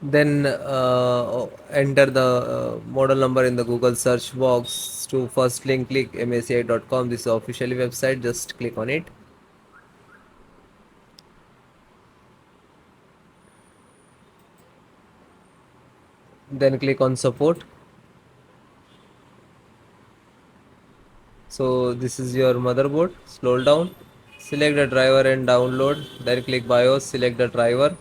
Then enter the model number in the Google search box. To first link, click msi.com. This is the official website. Just click on it. Then click on support. So this is your motherboard. Scroll down. Select the driver and download. Then click BIOS. Select the driver.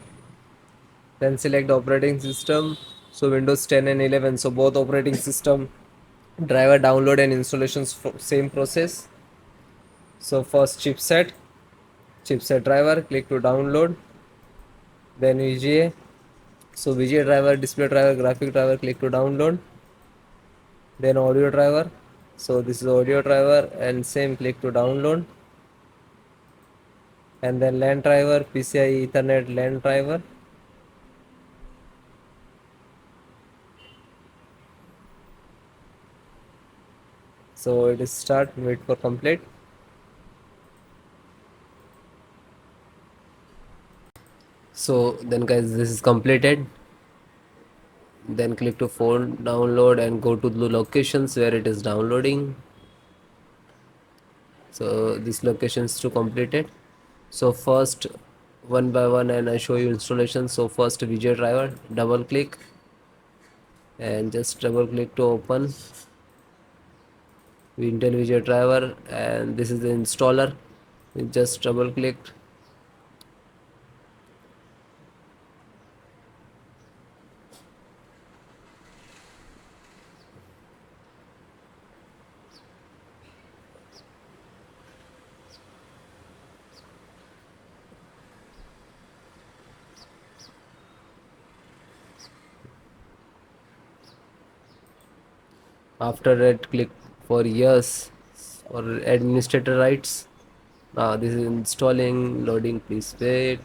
Then select the operating system. So Windows 10 and 11. So both operating system driver download and installations same process. So first chipset driver, click to download. Then VGA. So VGA driver, display driver, graphic driver, click to download. Then audio driver. So this is audio driver and same, click to download. And then LAN driver, PCI Ethernet LAN driver. So it is start, wait for complete. So then guys, this is completed. Then click to phone download and go to the locations where it is downloading. So this location is to complete it. So first one by one and I show you installation. So first VGA driver, double click and just double click to open Intel VGA driver, and this is the installer. You just double click. After that, click for yes or administrator rights. Now this is installing, loading, please wait.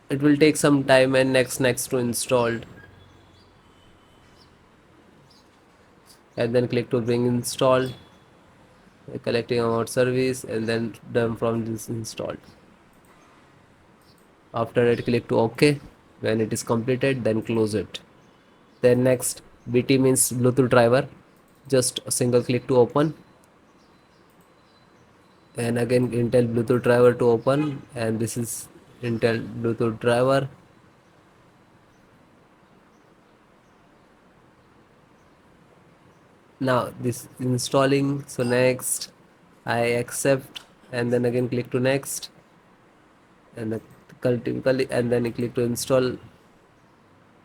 It will take some time, and next to installed, and then click to bring installed, collecting about service, and then done from this installed. After that, click to OK. When it is completed, then close it. Then next, BT means Bluetooth driver. Just a single click to open, and again Intel Bluetooth driver to open, and this is Intel Bluetooth driver. Now this is installing. So next I accept, and then again click to next, and typically, and then click to install.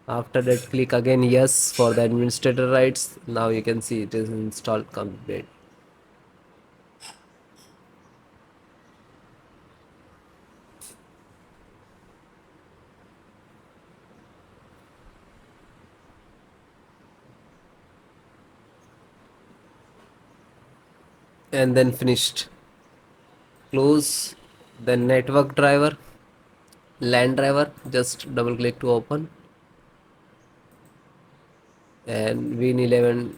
After that, click again yes for the administrator rights. Now you can see it is installed complete. And then finished. Close. Then network driver, LAN driver, just double click to open, and Win11,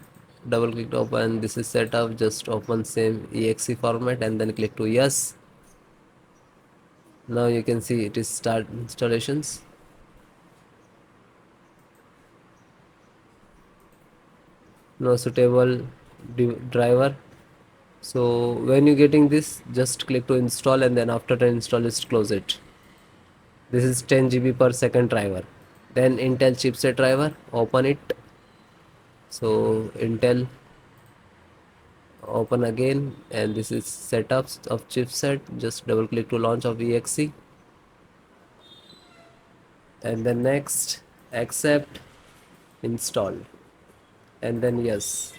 double click to open. This is set up, just open same exe format and then click to yes. Now you can see it is start installations. No suitable driver. So when you getting this, just click to install, and then after the install, just close it. This is 10 GB per second driver. Then Intel chipset driver, open it. So Intel, open again, and this is setups of chipset. Just double click to launch of exe, and then next, accept, install, and then yes.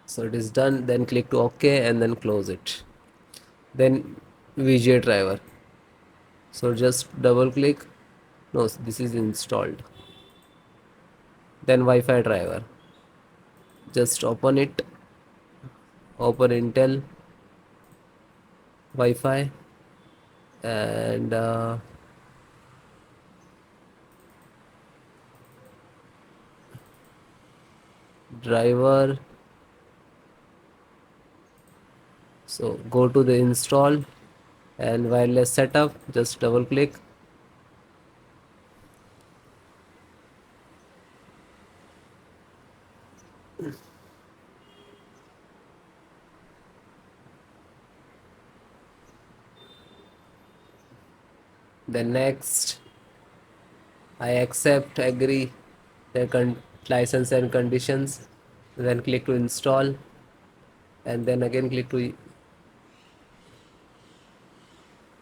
So it is done. Then click to OK and then close it. Then VGA driver. So just double click. No, this is installed. Then Wi-Fi driver. Just open it. Open Intel Wi-Fi, and driver. So go to the install and wireless setup, just double click. Then next, I accept, agree the license and conditions. Then click to install, and then again click to.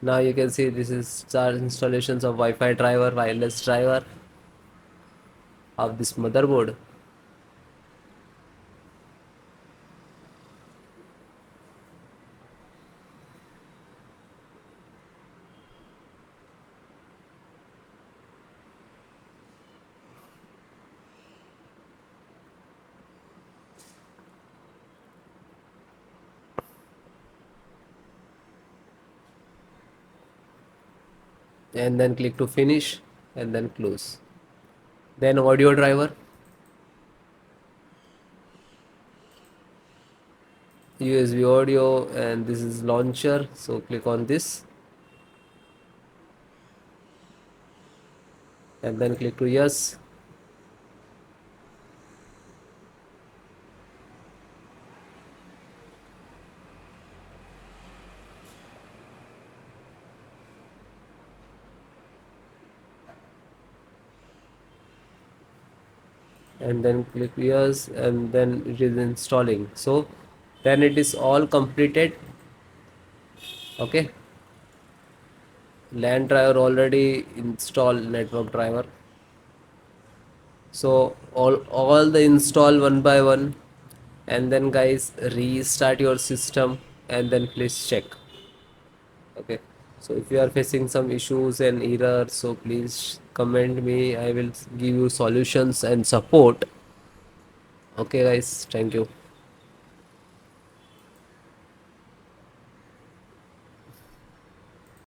Now you can see this is start installations of Wi-Fi driver, wireless driver of this motherboard. And then click to finish and then close. Then audio driver, USB audio, and this is launcher, so click on this and then click to yes. And then click yes, and then it is installing. So then it is all completed. Okay, LAN driver already installed, network driver. So all the install one by one, and then guys restart your system and then please check. Okay, so if you are facing some issues and errors, so please comment me, I will give you solutions and support. Okay guys, thank you.